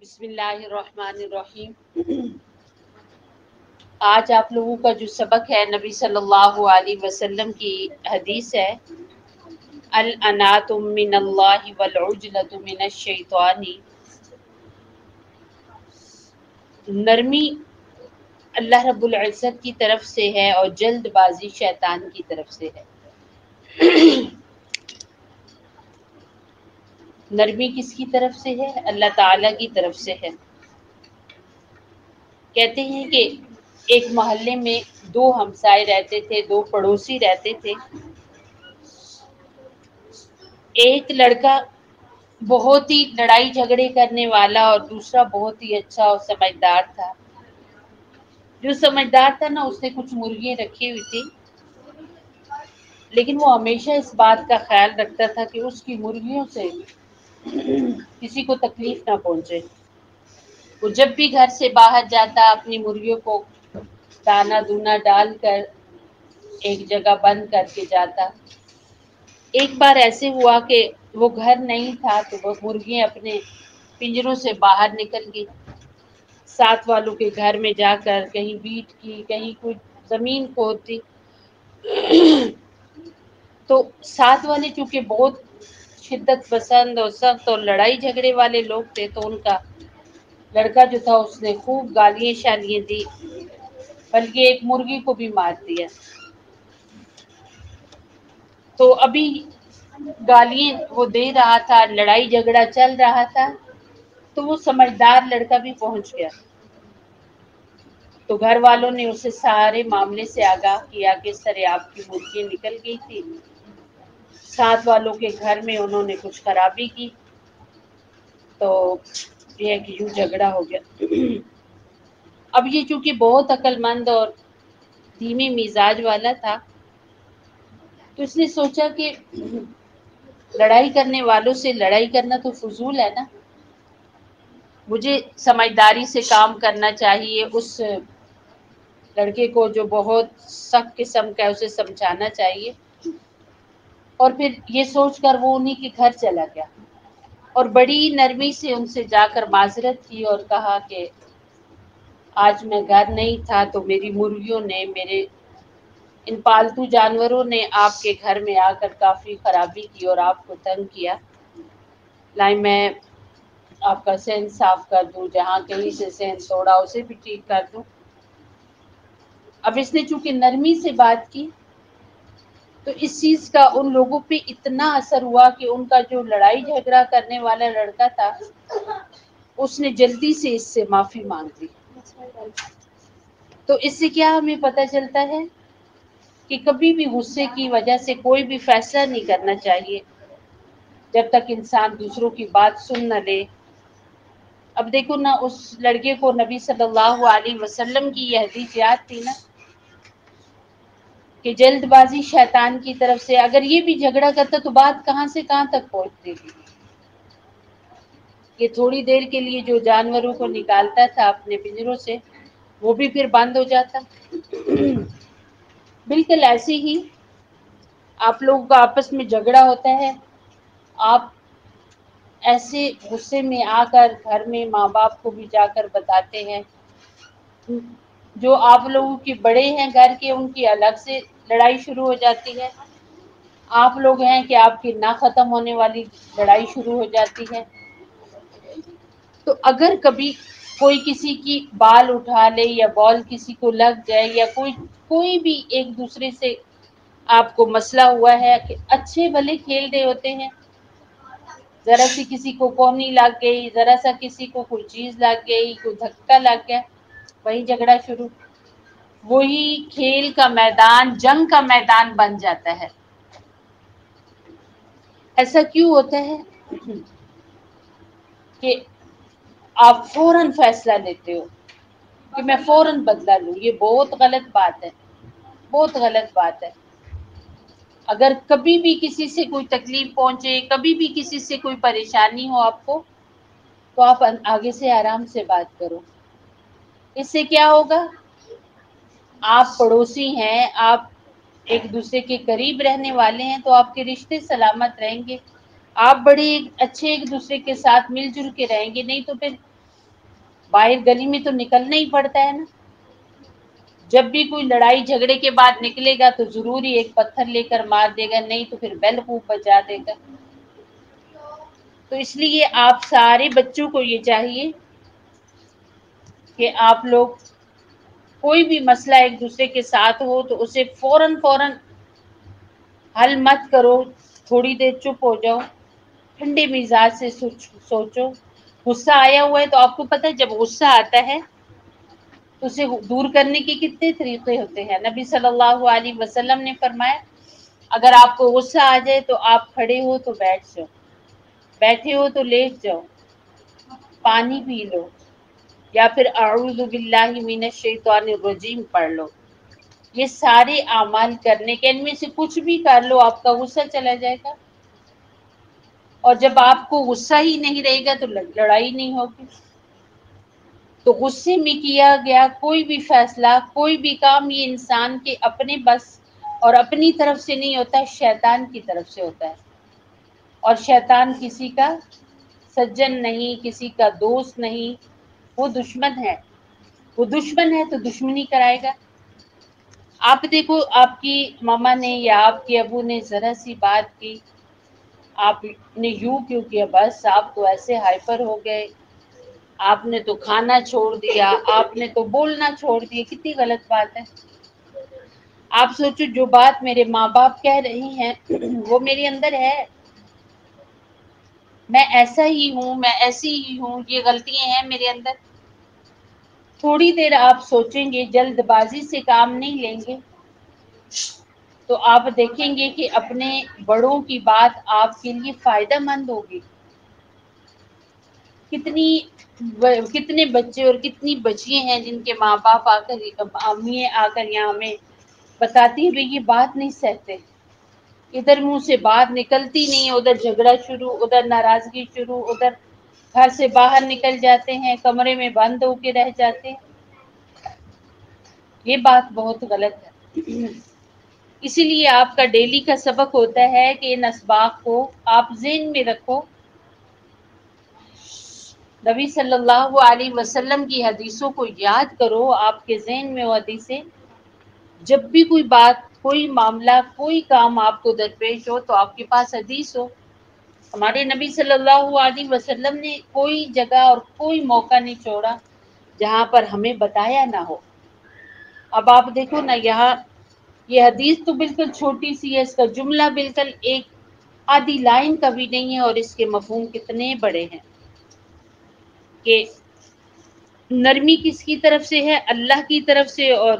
بسم اللہ الرحمن الرحیم۔ آج آپ لوگوں کا جو سبق ہے نبی صلی اللہ علیہ وسلم کی حدیث ہے، الانات من اللہ والعجلۃ من الشیطان۔ نرمی اللہ رب العزت کی طرف سے ہے اور جلد بازی شیطان کی طرف سے ہے۔ نرمی کس کی طرف سے ہے؟ اللہ تعالیٰ کی طرف سے ہے۔ کہتے ہیں کہ ایک محلے میں دو ہمسائے رہتے تھے، دو پڑوسی رہتے تھے۔ ایک لڑکا بہت ہی لڑائی جھگڑے کرنے والا اور دوسرا بہت ہی اچھا اور سمجھدار تھا۔ جو سمجھدار تھا نا، اس نے کچھ مرغیاں رکھی ہوئی تھی، لیکن وہ ہمیشہ اس بات کا خیال رکھتا تھا کہ اس کی مرغیوں سے کسی کو تکلیف نہ پہنچے۔ وہ جب بھی گھر سے باہر جاتا اپنی مرغیوں کو دانا دونا ڈال کر ایک جگہ بند کر کے جاتا۔ ایک بار ایسے ہوا کہ وہ گھر نہیں تھا تو وہ مرغیاں اپنے پنجروں سے باہر نکل گئی، ساتھ والوں کے گھر میں جا کر کہیں بیٹ کی، کہیں کوئی زمین کھودتی۔ تو ساتھ والے چونکہ بہت شدت پسند اور سخت اور لڑائی جھگڑے والے لوگ تھے، تو ان کا لڑکا جو تھا اس نے خوب گالیاں شالیاں دی، بلکہ ایک مرغی کو بھی مار دیا۔ تو ابھی گالیاں وہ دے رہا تھا، لڑائی جھگڑا چل رہا تھا، تو وہ سمجھدار لڑکا بھی پہنچ گیا۔ تو گھر والوں نے اسے سارے معاملے سے آگاہ کیا کہ اس طرح آپ کی مرغیاں نکل گئی تھی، ساتھ والوں کے گھر میں انہوں نے کچھ خرابی کی، تو یہ ہے کہ یوں جھگڑا ہو گیا۔ اب یہ چونکہ بہت عقل مند اور دھیمی مزاج والا تھا، تو اس نے سوچا کہ لڑائی کرنے والوں سے لڑائی کرنا تو فضول ہے نا، مجھے سمجھداری سے کام کرنا چاہیے، اس لڑکے کو جو بہت سخت قسم کا ہے اسے سمجھانا چاہیے۔ اور پھر یہ سوچ کر وہ انہی کے گھر چلا گیا اور بڑی نرمی سے ان سے جا کر معذرت کی اور کہا کہ آج میں گھر نہیں تھا تو میری مرغیوں نے، میرے ان پالتو جانوروں نے آپ کے گھر میں آ کر کافی خرابی کی اور آپ کو تنگ کیا۔ لائیں میں آپ کا صحن صاف کر دوں، جہاں کہیں سے صحن توڑا اسے بھی ٹھیک کر دوں۔ اب اس نے چونکہ نرمی سے بات کی تو اس چیز کا ان لوگوں پہ اتنا اثر ہوا کہ ان کا جو لڑائی جھگڑا کرنے والا لڑکا تھا اس نے جلدی سے اس سے معافی مانگ لی۔ تو اس سے کیا ہمیں پتہ چلتا ہے کہ کبھی بھی غصے کی وجہ سے کوئی بھی فیصلہ نہیں کرنا چاہیے جب تک انسان دوسروں کی بات سن نہ لے۔ اب دیکھو نا، اس لڑکے کو نبی صلی اللہ علیہ وسلم کی یہ حدیث یاد تھی نا کہ جلد بازی شیطان کی طرف سے۔ اگر یہ بھی جھگڑا کرتا تو بات کہاں سے کہاں تک پہنچتی تھی۔ یہ تھوڑی دیر کے لیے جو جانوروں کو نکالتا تھا اپنے پنجروں سے، وہ بھی پھر بند ہو جاتا۔ بالکل ایسے ہی آپ لوگوں کا آپس میں جھگڑا ہوتا ہے، آپ ایسے غصے میں آ کر گھر میں ماں باپ کو بھی جا کر بتاتے ہیں، جو آپ لوگوں کے بڑے ہیں گھر کے، ان کی الگ سے لڑائی شروع ہو جاتی ہے۔ آپ لوگ ہیں کہ آپ کی نہ ختم ہونے والی لڑائی شروع ہو جاتی ہے۔ تو اگر کبھی کوئی کسی کی بال اٹھا لے یا بال کسی کو لگ جائے یا کوئی بھی ایک دوسرے سے آپ کو مسئلہ ہوا ہے کہ اچھے بھلے کھیل رہے ہوتے ہیں، ذرا سی کسی کو کونی لگ گئی، ذرا سا کسی کو کوئی چیز لگ گئی، کوئی دھکا لگ گیا، وہی جھگڑا شروع، وہی کھیل کا میدان، جنگ کا میدان بن جاتا ہے۔ ایسا کیوں ہوتا ہے کہ آپ فوراً فیصلہ لیتے ہو کہ میں فوراً بدلہ لوں؟ یہ بہت غلط بات ہے، بہت غلط بات ہے۔ اگر کبھی بھی کسی سے کوئی تکلیف پہنچے، کبھی بھی کسی سے کوئی پریشانی ہو آپ کو، تو آپ آگے سے آرام سے بات کرو۔ اس سے کیا ہوگا؟ آپ پڑوسی ہیں، آپ ایک دوسرے کے قریب رہنے والے ہیں، تو آپ کے رشتے سلامت رہیں گے، آپ بڑے اچھے ایک دوسرے کے ساتھ مل جل کے رہیں گے۔ نہیں تو پھر باہر گلی میں تو نکلنا ہی پڑتا ہے نا، جب بھی کوئی لڑائی جھگڑے کے بعد نکلے گا تو ضروری ایک پتھر لے کر مار دے گا، نہیں تو پھر بیل خوب بجا دے گا۔ تو اس لیے آپ سارے بچوں کو یہ چاہیے کہ آپ لوگ کوئی بھی مسئلہ ایک دوسرے کے ساتھ ہو تو اسے فوراً حل مت کرو، تھوڑی دیر چپ ہو جاؤ، ٹھنڈے مزاج سے سوچو۔ غصہ آیا ہوا ہے تو آپ کو پتہ ہے جب غصہ آتا ہے تو اسے دور کرنے کے کتنے طریقے ہوتے ہیں۔ نبی صلی اللہ علیہ وسلم نے فرمایا اگر آپ کو غصہ آ جائے تو آپ کھڑے ہو تو بیٹھ جاؤ، بیٹھے ہو تو لیٹ جاؤ، پانی پی لو، یا پھر اعوذ باللہ من الشیطان الرجیم پڑھ لو۔ یہ سارے اعمال کرنے کے، ان میں سے کچھ بھی کر لو، آپ کا غصہ چلا جائے گا۔ اور جب آپ کو غصہ ہی نہیں رہے گا تو لڑائی نہیں ہوگی۔ تو غصے میں کیا گیا کوئی بھی فیصلہ، کوئی بھی کام، یہ انسان کے اپنے بس اور اپنی طرف سے نہیں ہوتا، شیطان کی طرف سے ہوتا ہے۔ اور شیطان کسی کا سجن نہیں، کسی کا دوست نہیں، وہ دشمن ہے۔ وہ دشمن ہے تو دشمنی کرائے گا۔ آپ دیکھو آپ کی ماما نے یا آپ کے ابو نے ذرا سی بات کی، آپ نے یوں کیوں کیا، بس آپ تو ایسے ہائپر ہو گئے، آپ نے تو کھانا چھوڑ دیا، آپ نے تو بولنا چھوڑ دیا۔ کتنی غلط بات ہے۔ آپ سوچو جو بات میرے ماں باپ کہہ رہے ہیں وہ میرے اندر ہے، میں ایسا ہی ہوں، میں ایسی ہی ہوں، یہ غلطیاں ہیں میرے اندر۔ تھوڑی دیر آپ سوچیں گے، جلد بازی سے کام نہیں لیں گے تو آپ دیکھیں گے کہ اپنے بڑوں کی بات آپ کے لیے فائدہ مند ہوگی۔ کتنے بچے اور کتنی بچیاں ہیں جن کے ماں باپ آ کر، امی آ کر یہاں ہمیں بتاتی ہے یہ بات نہیں سہتے، ادھر منہ سے بات نکلتی نہیں، ادھر جھگڑا شروع، ادھر ناراضگی شروع، ادھر گھر سے باہر نکل جاتے ہیں، کمرے میں بند ہو کے رہ جاتے ہیں۔ یہ بات بہت غلط ہے۔ اسی لیے آپ کا ڈیلی کا سبق ہوتا ہے کہ ان اسباق کو آپ ذہن میں رکھو۔ نبی صلی اللہ علیہ وسلم کی حدیثوں کو یاد کرو، آپ کے ذہن میں وہ حدیثیں، جب بھی کوئی بات، کوئی معاملہ، کوئی کام آپ کو درپیش ہو تو آپ کے پاس حدیث ہو۔ ہمارے نبی صلی اللہ علیہ وسلم نے کوئی جگہ اور کوئی موقع نہیں چھوڑا جہاں پر ہمیں بتایا نہ ہو۔ اب آپ دیکھو نا، یہاں یہ حدیث تو بالکل چھوٹی سی ہے، اس کا جملہ بالکل ایک آدھی لائن کا بھی نہیں ہے، اور اس کے مفہوم کتنے بڑے ہیں کہ نرمی کس کی طرف سے ہے؟ اللہ کی طرف سے۔ اور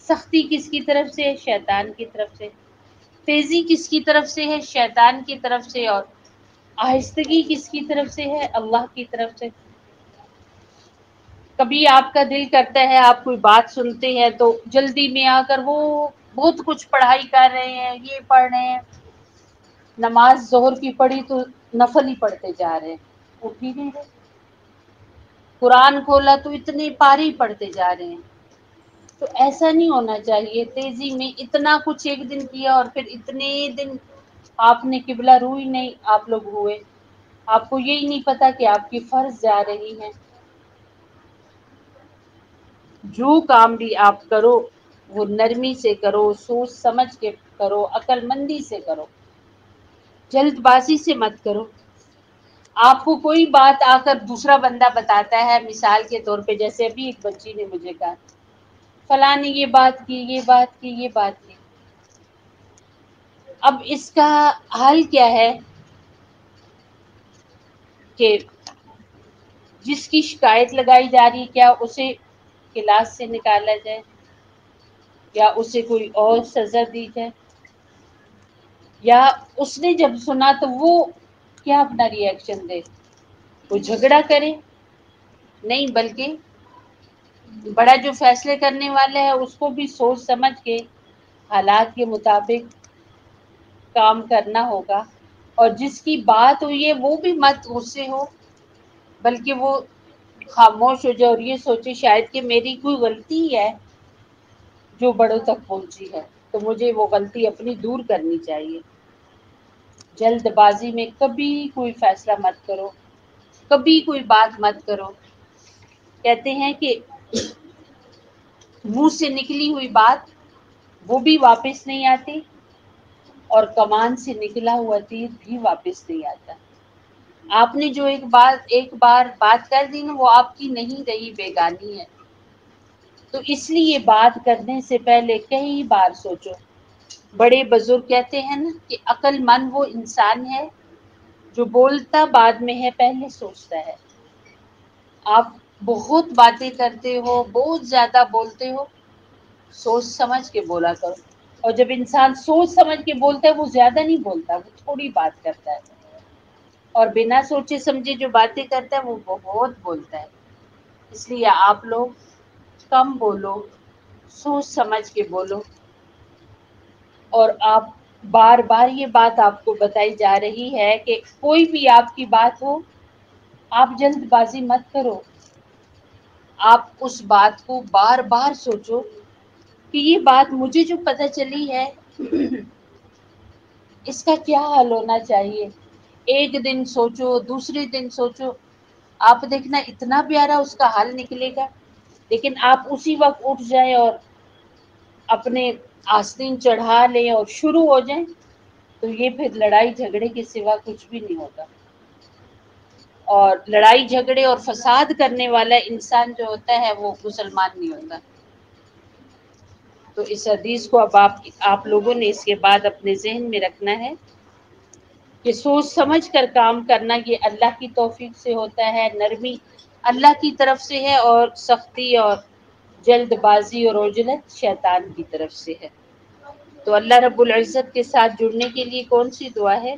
سختی کس کی طرف سے ہے؟ شیطان کی طرف سے۔ تیزی کس کی طرف سے ہے؟ شیطان کی طرف سے۔ اور آہستگی کس کی طرف سے ہے؟ اللہ کی طرف سے۔ کبھی آپ کا دل کرتا ہے، آپ کوئی بات سنتے ہیں تو جلدی میں آ کر وہ بہت کچھ پڑھائی کر رہے ہیں، یہ پڑھ رہے ہیں، نماز ظہر کی پڑھی تو نفل ہی پڑھتے جا رہے ہیں، اٹھ ہی نہیں رہے، قرآن کھولا تو اتنے پارے ہی پڑھتے جا رہے ہیں۔ تو ایسا نہیں ہونا چاہیے، تیزی میں اتنا کچھ ایک دن کیا اور پھر اتنے دن آپ نے قبلہ روئی نہیں آپ لوگ ہوئے، آپ کو یہی نہیں پتا کہ آپ کی فرض جا رہی ہیں۔ جو کام بھی آپ کرو وہ نرمی سے کرو، سوچ سمجھ کے کرو، عقل مندی سے کرو، جلد بازی سے مت کرو۔ آپ کو کوئی بات آ کر دوسرا بندہ بتاتا ہے، مثال کے طور پہ جیسے ابھی ایک بچی نے مجھے کہا فلاں نے یہ بات کی، یہ بات کی، یہ بات کی، اب اس کا حل کیا ہے کہ جس کی شکایت لگائی جا رہی، کیا اسے کلاس سے نکالا جائے یا اسے کوئی اور سزا دی جائے، یا اس نے جب سنا تو وہ کیا اپنا ری ایکشن دے، وہ جھگڑا کرے؟ نہیں، بلکہ بڑا جو فیصلے کرنے والا ہے اس کو بھی سوچ سمجھ کے حالات کے مطابق کام کرنا ہوگا۔ اور جس کی بات ہوئی ہے وہ بھی مت غصے ہو، بلکہ وہ خاموش ہو جائے اور یہ سوچے شاید کہ میری کوئی غلطی ہے جو بڑوں تک پہنچی ہے، تو مجھے وہ غلطی اپنی دور کرنی چاہیے۔ جلد بازی میں کبھی کوئی فیصلہ مت کرو، کبھی کوئی بات مت کرو، کہتے ہیں کہ منہ سے نکلی ہوئی بات وہ بھی واپس نہیں آتی، اور کمان سے نکلا ہوا تیر بھی واپس نہیں آتا۔ آپ نے جو ایک بار بات کر دی نا، وہ آپ کی نہیں رہی، بیگانی ہے۔ تو اس لیے بات کرنے سے پہلے کئی بار سوچو۔ بڑے بزرگ کہتے ہیں نا کہ عقل مند وہ انسان ہے جو بولتا بعد میں ہے، پہلے سوچتا ہے۔ آپ بہت باتیں کرتے ہو، بہت زیادہ بولتے ہو، سوچ سمجھ کے بولا کرو۔ اور جب انسان سوچ سمجھ کے بولتا ہے، وہ زیادہ نہیں بولتا، وہ تھوڑی بات کرتا ہے، اور بنا سوچے سمجھے جو باتیں کرتا ہے وہ بہت بولتا ہے۔ اس لیے آپ لوگ کم بولو، سوچ سمجھ کے بولو۔ اور آپ بار بار یہ بات آپ کو بتائی جا رہی ہے کہ کوئی بھی آپ کی بات ہو، آپ جلد بازی مت کرو۔ آپ اس بات کو بار بار سوچو کہ یہ بات مجھے جو پتہ چلی ہے اس کا کیا حل ہونا چاہیے۔ ایک دن سوچو، دوسرے دن سوچو، آپ دیکھنا اتنا پیارا اس کا حل نکلے گا۔ لیکن آپ اسی وقت اٹھ جائیں اور اپنے آستین چڑھا لیں اور شروع ہو جائیں، تو یہ پھر لڑائی جھگڑے کے سوا کچھ بھی نہیں ہوگا۔ اور لڑائی جھگڑے اور فساد کرنے والا انسان جو ہوتا ہے وہ مسلمان نہیں ہوتا۔ تو اس حدیث کو اب آپ لوگوں نے اس کے بعد اپنے ذہن میں رکھنا ہے کہ سوچ سمجھ کر کام کرنا یہ اللہ کی توفیق سے ہوتا ہے، نرمی اللہ کی طرف سے ہے، اور سختی اور جلد بازی اور عجلت شیطان کی طرف سے ہے۔ تو اللہ رب العزت کے ساتھ جڑنے کے لیے کون سی دعا ہے؟